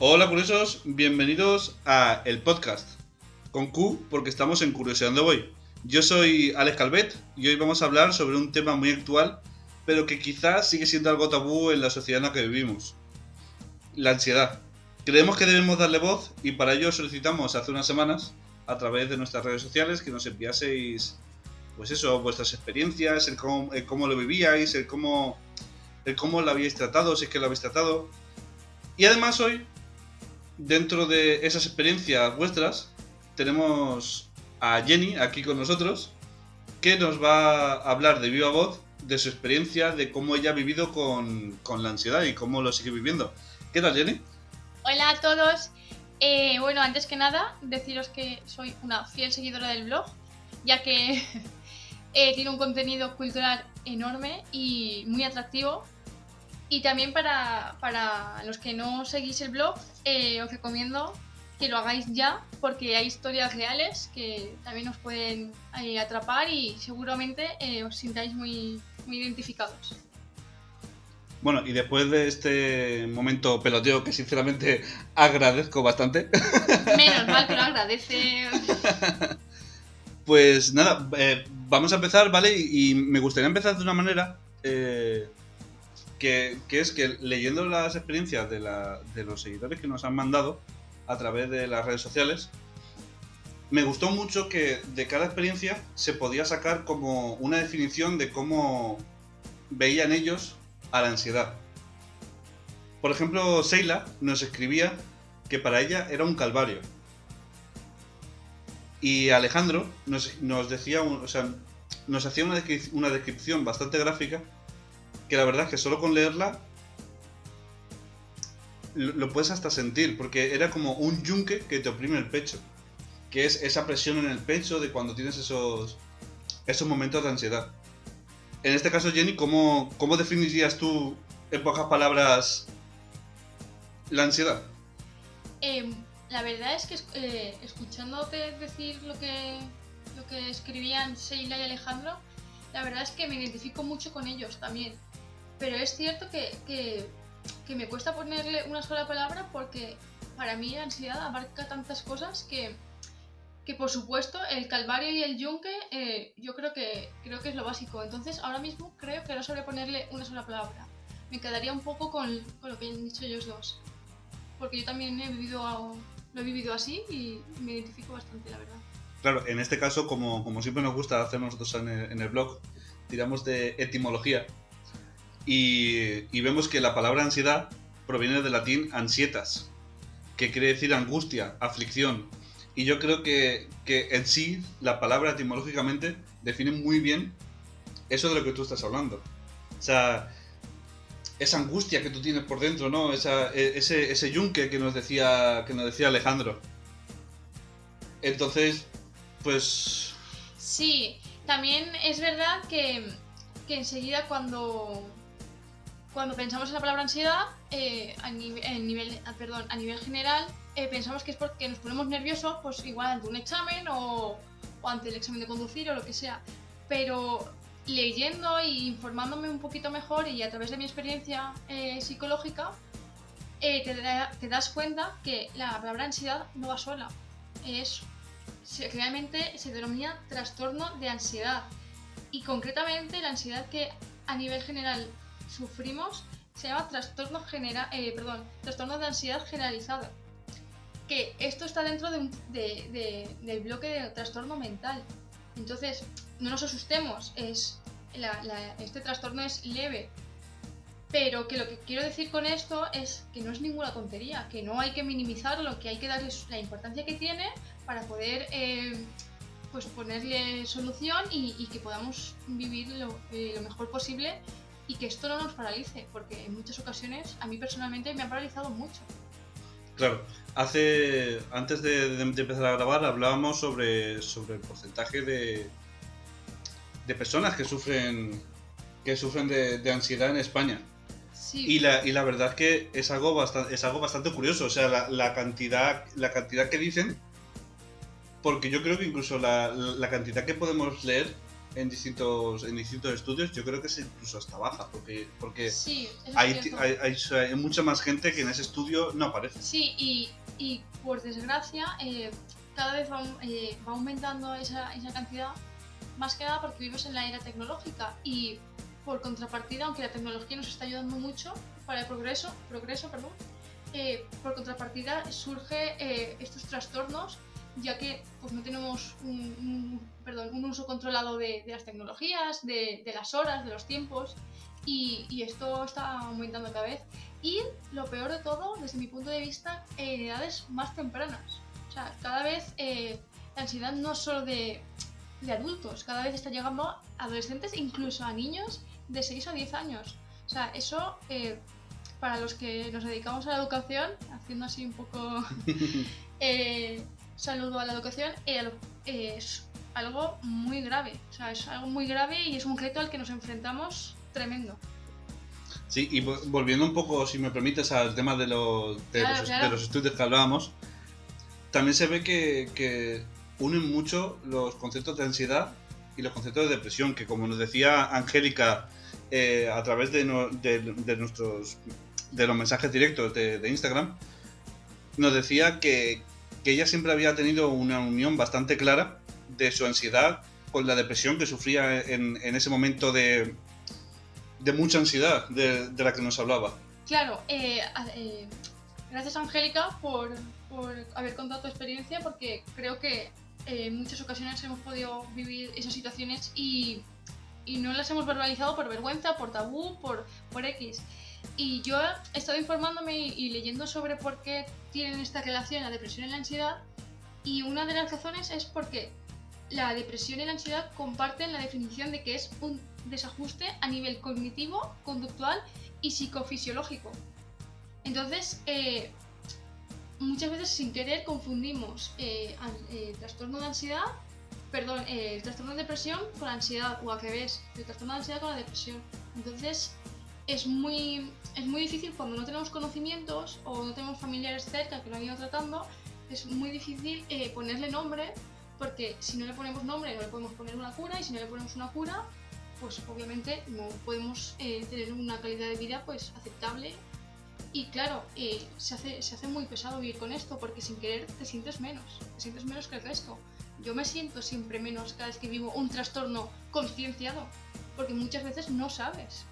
Hola curiosos, bienvenidos a el podcast con Q porque estamos en Curioseando Voy. Yo soy Alex Calvet y hoy vamos a hablar sobre un tema muy actual, pero que quizás sigue siendo algo tabú en la sociedad en la que vivimos: la ansiedad. Creemos que debemos darle voz y para ello solicitamos hace unas semanas, a través de nuestras redes sociales, que nos enviaseis, pues eso, vuestras experiencias, el cómo lo vivíais, el cómo lo habíais tratado, si es que lo habéis tratado. Y además hoy, dentro de esas experiencias vuestras, tenemos a Jenny aquí con nosotros, que nos va a hablar de viva voz de su experiencia, de cómo ella ha vivido con la ansiedad y cómo lo sigue viviendo. ¿Qué tal, Jenny? Hola a todos. Bueno, antes que nada, deciros que soy una fiel seguidora del blog, ya que tiene un contenido cultural enorme y muy atractivo. Y también para los que no seguís el blog, os recomiendo que lo hagáis ya, porque hay historias reales que también os pueden atrapar y seguramente os sintáis muy identificados. Bueno, y después de este momento peloteo que sinceramente agradezco bastante, Menos mal que lo agradece. pues nada, vamos a empezar, ¿vale? Y me gustaría empezar de una manera que es que, leyendo las experiencias de los seguidores que nos han mandado a través de las redes sociales, me gustó mucho que de cada experiencia se podía sacar como una definición de cómo veían ellos a la ansiedad. Por ejemplo, Seila nos escribía que para ella era un calvario. Y Alejandro nos decía, o sea, nos hacía una descripción bastante gráfica, que la verdad es que solo con leerla lo puedes hasta sentir, porque era como un yunque que te oprime el pecho, que es esa presión en el pecho de cuando tienes esos momentos de ansiedad. En este caso, Jenny, ¿cómo definirías tú, en pocas palabras, la ansiedad? La verdad es que escuchándote decir lo que escribían Sheila y Alejandro, la verdad es que me identifico mucho con ellos también. Pero es cierto que me cuesta ponerle una sola palabra porque para mí la ansiedad abarca tantas cosas que por supuesto el calvario y el yunque yo creo que es lo básico. Entonces ahora mismo creo que no sabría ponerle una sola palabra. Me quedaría un poco con lo que han dicho ellos dos. Porque yo también lo he vivido así y me identifico bastante, la verdad. Claro, en este caso, como siempre nos gusta hacer nosotros en el blog, tiramos de etimología y vemos que la palabra ansiedad proviene del latín ansietas, que quiere decir angustia, aflicción. Y yo creo que en sí la palabra etimológicamente define muy bien eso de lo que tú estás hablando. O sea, esa angustia que tú tienes por dentro, ¿no? Ese yunque que nos decía Alejandro. Entonces, pues... Sí, también es verdad que enseguida cuando pensamos en la palabra ansiedad, a nivel general, pensamos que es porque nos ponemos nerviosos, pues igual ante un examen o ante el examen de conducir o lo que sea. Pero leyendo e informándome un poquito mejor y a través de mi experiencia psicológica, te das cuenta que la palabra ansiedad no va sola. Realmente se denomina trastorno de ansiedad. Y concretamente la ansiedad que a nivel general sufrimos se llama trastorno de ansiedad generalizada. Que esto está dentro del bloque de trastorno mental. Entonces, no nos asustemos, este trastorno es leve. Pero que lo que quiero decir con esto es que no es ninguna tontería, que no hay que minimizarlo, que hay que darle la importancia que tiene para poder pues ponerle solución y que podamos vivir lo mejor posible y que esto no nos paralice, porque en muchas ocasiones a mí personalmente me ha paralizado mucho. Claro, antes de empezar a grabar hablábamos sobre el porcentaje de personas que sufren de ansiedad en España. Sí. Y la verdad es que es algo bastante curioso, o sea, la cantidad que dicen, porque yo creo que incluso la cantidad que podemos leer en distintos estudios, yo creo que es incluso hasta baja, porque Sí, eso es hay, cierto. hay mucha más gente que en ese estudio no aparece. Sí, y por desgracia, cada vez va aumentando esa cantidad, más que nada porque vivimos en la era tecnológica y por contrapartida, aunque la tecnología nos está ayudando mucho para el progreso, perdón, por contrapartida surge estos trastornos, ya que pues no tenemos un uso controlado de las tecnologías, de las horas, de los tiempos, y esto está aumentando cada vez. Y lo peor de todo, desde mi punto de vista, en edades más tempranas. O sea, cada vez la ansiedad no es solo de adultos, cada vez está llegando a adolescentes, incluso a niños de 6 o 10 años. O sea, eso, para los que nos dedicamos a la educación, haciendo así un poco saludo a la educación, es algo muy grave. O sea, es algo muy grave y es un reto al que nos enfrentamos tremendo. Sí, y volviendo un poco, si me permites, al tema de Claro. los estudios que hablábamos, también se ve que unen mucho los conceptos de ansiedad y los conceptos de depresión, que como nos decía Angélica a través de los mensajes directos de Instagram, nos decía que ella siempre había tenido una unión bastante clara de su ansiedad con la depresión que sufría en ese momento de mucha ansiedad de la que nos hablaba. Claro, gracias Angélica por haber contado tu experiencia, porque creo que en muchas ocasiones hemos podido vivir esas situaciones y no las hemos verbalizado por vergüenza, por tabú, por X. Y yo he estado informándome y leyendo sobre por qué tienen esta relación la depresión y la ansiedad, y una de las razones es porque la depresión y la ansiedad comparten la definición de que es un desajuste a nivel cognitivo, conductual y psicofisiológico. Entonces, muchas veces sin querer confundimos el trastorno de ansiedad, el trastorno de depresión con la ansiedad, o al revés, el trastorno de ansiedad con la depresión. Entonces, es muy difícil cuando no tenemos conocimientos o no tenemos familiares cerca que lo han ido tratando, es muy difícil ponerle nombre, porque si no le ponemos nombre no le podemos poner una cura, y si no le ponemos una cura, pues obviamente no podemos tener una calidad de vida pues aceptable. Y claro, se hace muy pesado vivir con esto, porque sin querer te sientes menos que el resto. Yo me siento siempre menos cada vez que vivo un trastorno concienciado, porque muchas veces no sabes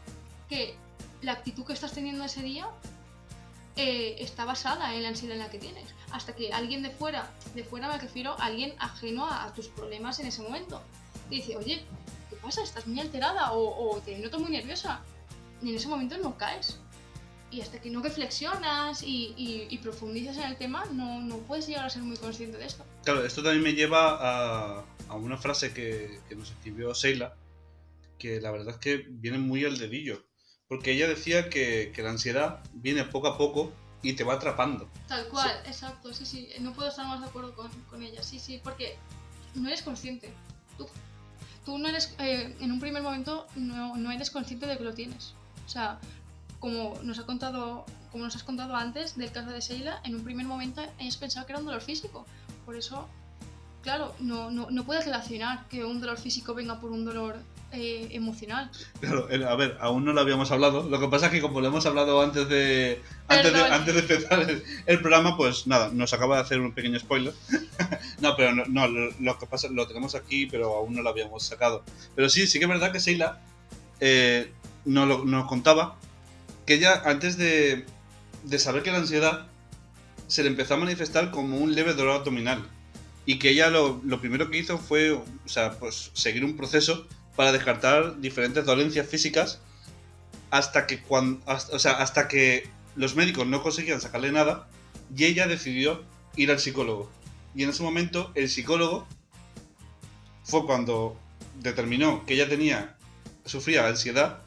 que la actitud que estás teniendo ese día está basada en la ansiedad en la que tienes. Hasta que alguien de fuera me refiero a alguien ajeno a tus problemas en ese momento, te dice, oye, ¿qué pasa? ¿Estás muy alterada? O te noto muy nerviosa. Y en ese momento no caes. Y hasta que no reflexionas y profundizas en el tema, no puedes llegar a ser muy consciente de esto. Claro, esto también me lleva a una frase que nos escribió Seila, que la verdad es que viene muy al dedillo. Porque ella decía que la ansiedad viene poco a poco y te va atrapando. Tal cual, sí. Exacto, sí. No puedo estar más de acuerdo con ella, sí, porque no eres consciente. Tú no eres, en un primer momento, no eres consciente de que lo tienes. O sea, como nos has contado antes del caso de Seila, en un primer momento hayas pensado que era un dolor físico. Por eso, claro, no puedes relacionar que un dolor físico venga por un dolor emocional. Claro, a ver, aún no lo habíamos hablado. Lo que pasa es que como lo hemos hablado antes de empezar el programa, pues nada, nos acaba de hacer un pequeño spoiler. No, pero no, lo que pasa, lo tenemos aquí, pero aún no lo habíamos sacado. Pero sí que es verdad que Seila nos contaba que ella, antes de saber que la ansiedad se le empezó a manifestar como un leve dolor abdominal. Y que ella lo primero que hizo fue, o sea, pues seguir un proceso para descartar diferentes dolencias físicas hasta que los médicos no conseguían sacarle nada, y ella decidió ir al psicólogo. Y en ese momento el psicólogo fue cuando determinó que ella sufría ansiedad,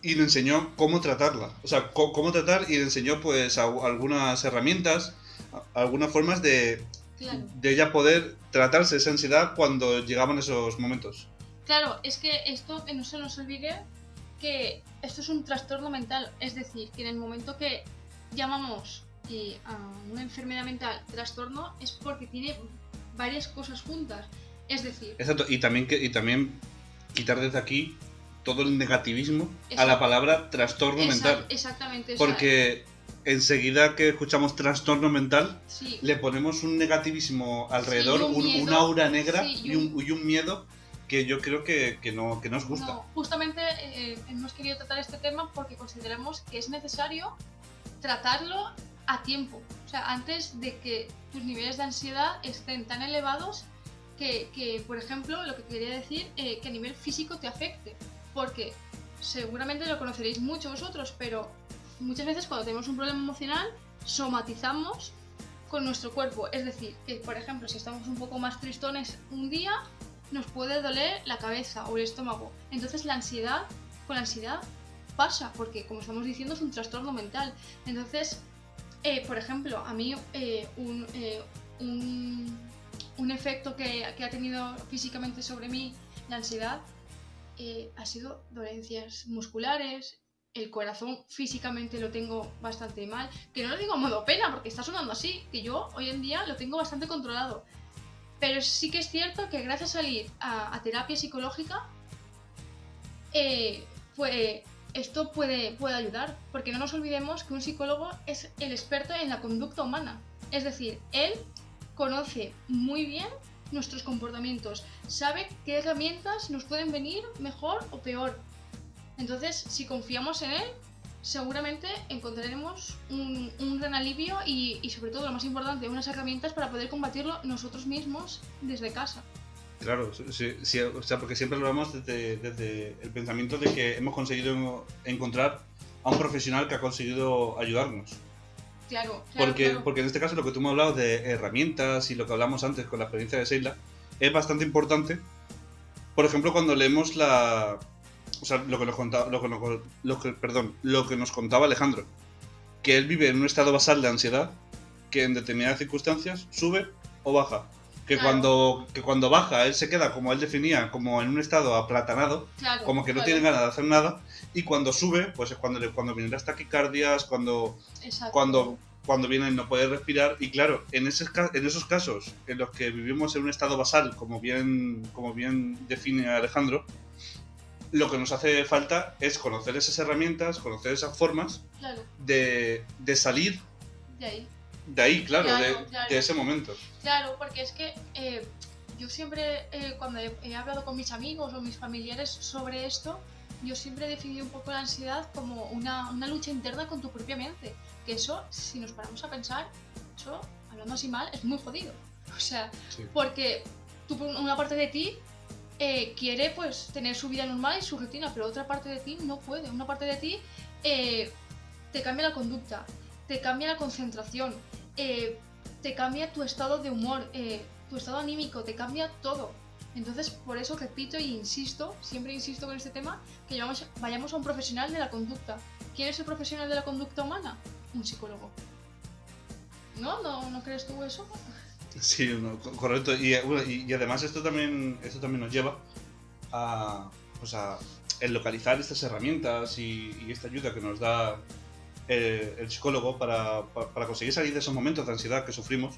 y le enseñó cómo tratarla. O sea, cómo tratar, y le enseñó pues algunas herramientas, algunas formas de ella poder tratarse esa ansiedad cuando llegaban esos momentos. Claro, es que esto, que no se nos olvide que esto es un trastorno mental, es decir, que en el momento que llamamos a una enfermedad mental trastorno es porque tiene varias cosas juntas. Es decir, Exacto, y también quitar desde aquí todo el negativismo a la Exacto. palabra trastorno mental. exactamente, o sea, Porque enseguida que escuchamos trastorno mental, sí, le ponemos un negativismo alrededor, sí, y un un miedo, aura negra sí, y un miedo que yo creo que no nos gusta. no, justamente hemos querido tratar este tema porque consideramos que es necesario tratarlo a tiempo, o sea, antes de que tus niveles de ansiedad estén tan elevados que por ejemplo, lo que quería decir, que a nivel físico te afecte, porque seguramente lo conoceréis mucho vosotros, pero muchas veces cuando tenemos un problema emocional, somatizamos con nuestro cuerpo, es decir, que por ejemplo, si estamos un poco más tristones un día, nos puede doler la cabeza o el estómago, entonces con la ansiedad pasa, porque como estamos diciendo es un trastorno mental, entonces, por ejemplo, a mí un efecto que ha tenido físicamente sobre mí la ansiedad ha sido dolencias musculares, el corazón físicamente lo tengo bastante mal, que no lo digo a modo pena porque está sonando así, que yo hoy en día lo tengo bastante controlado, pero sí que es cierto que gracias a ir a terapia psicológica, pues esto puede ayudar, porque no nos olvidemos que un psicólogo es el experto en la conducta humana, es decir, él conoce muy bien nuestros comportamientos, sabe qué herramientas nos pueden venir mejor o peor. Entonces, si confiamos en él, seguramente encontraremos un gran alivio y sobre todo, lo más importante, unas herramientas para poder combatirlo nosotros mismos desde casa. Claro, sí, o sea, porque siempre lo vemos desde el pensamiento de que hemos conseguido encontrar a un profesional que ha conseguido ayudarnos. Claro, Porque en este caso lo que tú me has hablado de herramientas y lo que hablamos antes con la experiencia de Seila es bastante importante. Por ejemplo, cuando leemos o sea, lo que nos contaba, lo que nos contaba Alejandro, que él vive en un estado basal de ansiedad que en determinadas circunstancias sube o baja. Que cuando baja él se queda, como él definía, como en un estado aplatanado, como que no tiene ganas de hacer nada, y cuando sube, pues es cuando vienen las taquicardias, cuando viene no puede respirar, y claro, en esos casos en los que vivimos en un estado basal, como bien define Alejandro, lo que nos hace falta es conocer esas herramientas, conocer esas formas de salir de ahí, claro. De ese momento. Claro, porque es que yo siempre, cuando he hablado con mis amigos o mis familiares sobre esto, yo siempre he definido un poco la ansiedad como una lucha interna con tu propia mente. Que eso, si nos paramos a pensar, eso, hablando así mal, es muy jodido. O sea, sí. Porque una parte de ti quiere pues tener su vida normal y su rutina, pero otra parte de ti no puede. Una parte de ti te cambia la conducta, te cambia la concentración, te cambia tu estado de humor, tu estado anímico, te cambia todo. Entonces, por eso repito e insisto, siempre insisto con este tema, que vayamos a un profesional de la conducta. ¿Quién es el profesional de la conducta humana? Un psicólogo. ¿No crees tú eso? Sí, no, correcto. Y además esto también nos lleva a el localizar estas herramientas y esta ayuda que nos da el psicólogo para conseguir salir de esos momentos de ansiedad que sufrimos.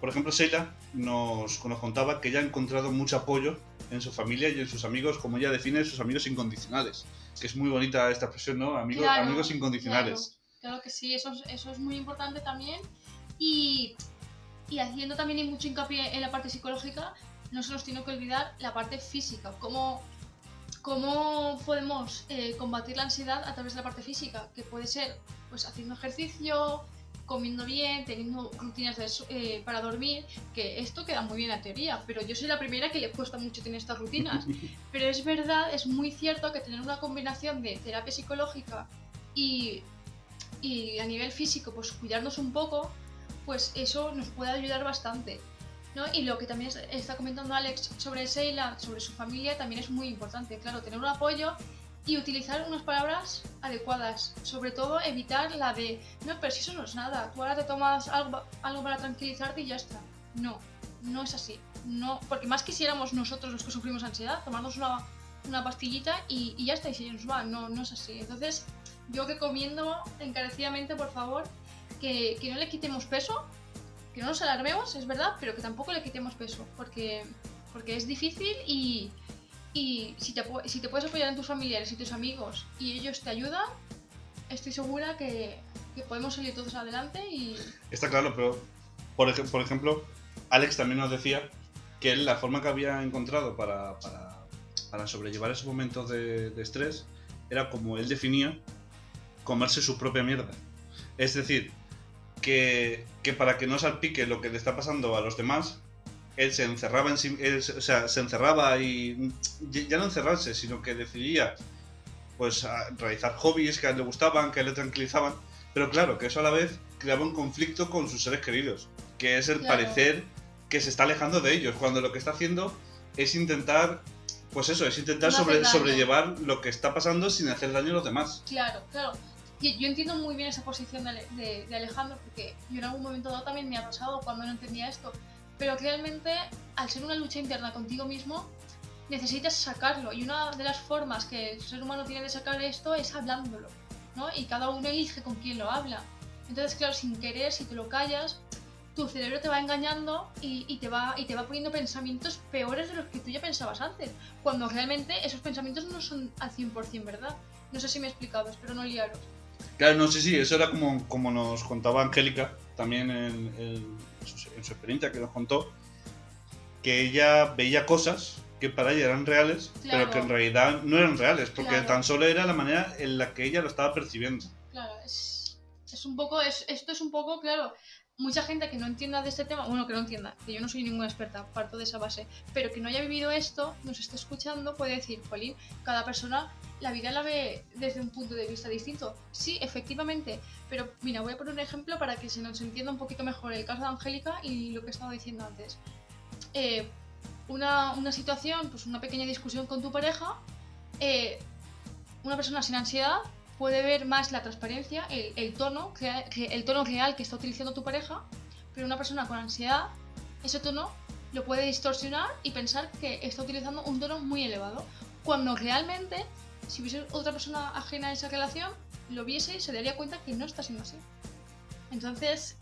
Por ejemplo, Seila nos contaba que ella ha encontrado mucho apoyo en su familia y en sus amigos, como ella define, sus amigos incondicionales. Que es muy bonita esta expresión, ¿no? Amigos incondicionales. Claro que sí, eso es muy importante también. Y haciendo también mucho hincapié en la parte psicológica, no se nos tiene que olvidar la parte física. ¿Cómo podemos combatir la ansiedad a través de la parte física? Que puede ser pues haciendo ejercicio, comiendo bien, teniendo rutinas para dormir, que esto queda muy bien en teoría, pero yo soy la primera que le cuesta mucho tener estas rutinas. Pero es verdad, es muy cierto que tener una combinación de terapia psicológica y a nivel físico, pues cuidarnos un poco, pues eso nos puede ayudar bastante, ¿no? Y lo que también está comentando Alex sobre Seila, sobre su familia, también es muy importante, claro, tener un apoyo y utilizar unas palabras adecuadas, sobre todo evitar la de no, pero si eso no es nada, tú ahora te tomas algo para tranquilizarte y ya está. No es así, no, porque más quisiéramos nosotros los que sufrimos ansiedad tomarnos una pastillita y ya está, y si nos va, no es así. Entonces yo recomiendo encarecidamente, por favor, que no le quitemos peso, que no nos alarmemos, es verdad, pero que tampoco le quitemos peso, porque porque es difícil y si te puedes apoyar en tus familiares y tus amigos y ellos te ayudan, estoy segura que podemos salir todos adelante y... Está claro, pero por ejemplo, Alex también nos decía que él, la forma que había encontrado para sobrellevar esos momentos de estrés era, como él definía, comerse su propia mierda. Es decir, que para que no salpique lo que le está pasando a los demás, él se encerraba en sí, se encerraba y ya no encerrarse, sino que decidía pues realizar hobbies que a él le gustaban, que a él le tranquilizaban, pero claro, que eso a la vez creaba un conflicto con sus seres queridos, que es el parecer que se está alejando de ellos, cuando lo que está haciendo es intentar, pues eso, es intentar sobrellevar lo que está pasando sin hacer daño a los demás. Claro. Yo entiendo muy bien esa posición de Alejandro, porque yo en algún momento dado también me ha pasado cuando no entendía esto, pero realmente al ser una lucha interna contigo mismo, necesitas sacarlo, y una de las formas que el ser humano tiene de sacar esto es hablándolo, ¿no? Y cada uno elige con quién lo habla. Entonces, claro, sin querer, si te lo callas, tu cerebro te va engañando y te va poniendo pensamientos peores de los que tú ya pensabas antes, cuando realmente esos pensamientos no son al 100% verdad. No sé si me he explicado, espero no liaros. Claro, no sé si eso era como nos contaba Angélica también en su experiencia que nos contó, que ella veía cosas que para ella eran reales, claro, pero que en realidad no eran reales, porque claro, tan solo era la manera en la que ella lo estaba percibiendo. Claro, esto es un poco, claro, mucha gente que no entienda de este tema, bueno, que no entienda, que yo no soy ninguna experta, parto de esa base, pero que no haya vivido esto, nos esté escuchando, puede decir, jolín, cada persona la vida la ve desde un punto de vista distinto. Sí, efectivamente, pero mira, voy a poner un ejemplo para que se nos entienda un poquito mejor el caso de Angélica y lo que estaba diciendo antes. Una situación, pues una pequeña discusión con tu pareja, una persona sin ansiedad puede ver más la transparencia, el tono real que está utilizando tu pareja, pero una persona con ansiedad, ese tono lo puede distorsionar y pensar que está utilizando un tono muy elevado, cuando realmente, si hubiese otra persona ajena a esa relación, lo viese y se daría cuenta que no está siendo así. Entonces,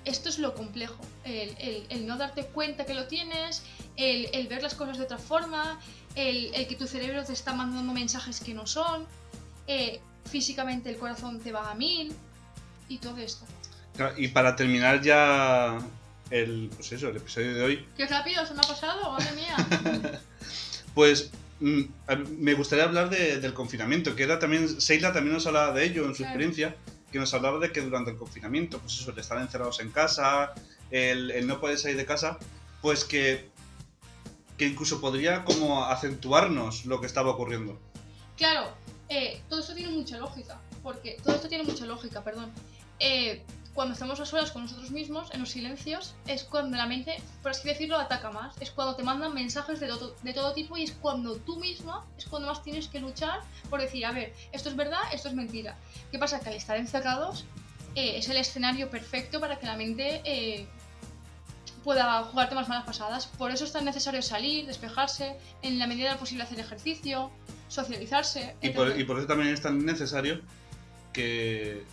esto es lo complejo, el no darte cuenta que lo tienes, el ver las cosas de otra forma, el que tu cerebro te está mandando mensajes que no son, físicamente el corazón te va a 1000 y todo esto. Y para terminar ya el episodio de hoy... ¡Qué rápido se me ha pasado! ¡Madre mía! Pues me gustaría hablar del confinamiento, que era también, Seila también nos hablaba de ello en su experiencia, que nos hablaba de que durante el confinamiento, pues eso, el estar encerrados en casa, el no poder salir de casa, pues que incluso podría como acentuarnos lo que estaba ocurriendo. Claro, todo esto tiene mucha lógica, cuando estamos a solas con nosotros mismos, en los silencios, es cuando la mente, por así decirlo, ataca más. Es cuando te mandan mensajes de todo tipo y es cuando tú misma, es cuando más tienes que luchar por decir, a ver, esto es verdad, esto es mentira. ¿Qué pasa? Que al estar encerrados es el escenario perfecto para que la mente pueda jugarte más malas pasadas. Por eso es tan necesario salir, despejarse, en la medida de lo posible hacer ejercicio, socializarse. Y por eso también es tan necesario que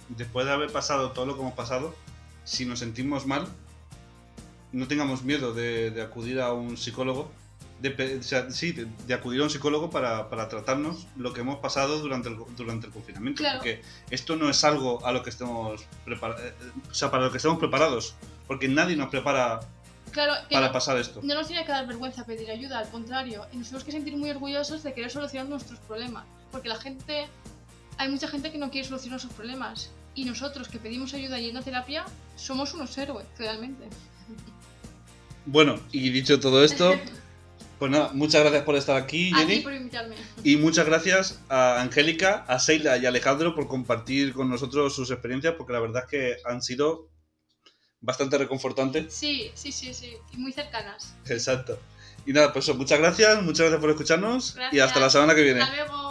después de haber pasado todo lo que hemos pasado, si nos sentimos mal, no tengamos miedo de acudir a un psicólogo, de acudir a un psicólogo para tratarnos lo que hemos pasado durante el confinamiento. Claro. Porque esto no es algo a lo que estemos para lo que estemos preparados, porque nadie nos prepara para pasar esto. No nos tiene que dar vergüenza pedir ayuda, al contrario, y nos tenemos que sentir muy orgullosos de querer solucionar nuestros problemas, porque hay mucha gente que no quiere solucionar sus problemas, y nosotros que pedimos ayuda yendo a terapia somos unos héroes, realmente. Bueno, y dicho todo esto, pues nada, muchas gracias por estar aquí, Jenny. A ti por invitarme. Y muchas gracias a Angélica, a Seila y a Alejandro por compartir con nosotros sus experiencias, porque la verdad es que han sido bastante reconfortantes. Sí, y muy cercanas. Exacto. Y nada, pues muchas gracias por escucharnos. Gracias. Y hasta la semana que viene. Hasta luego.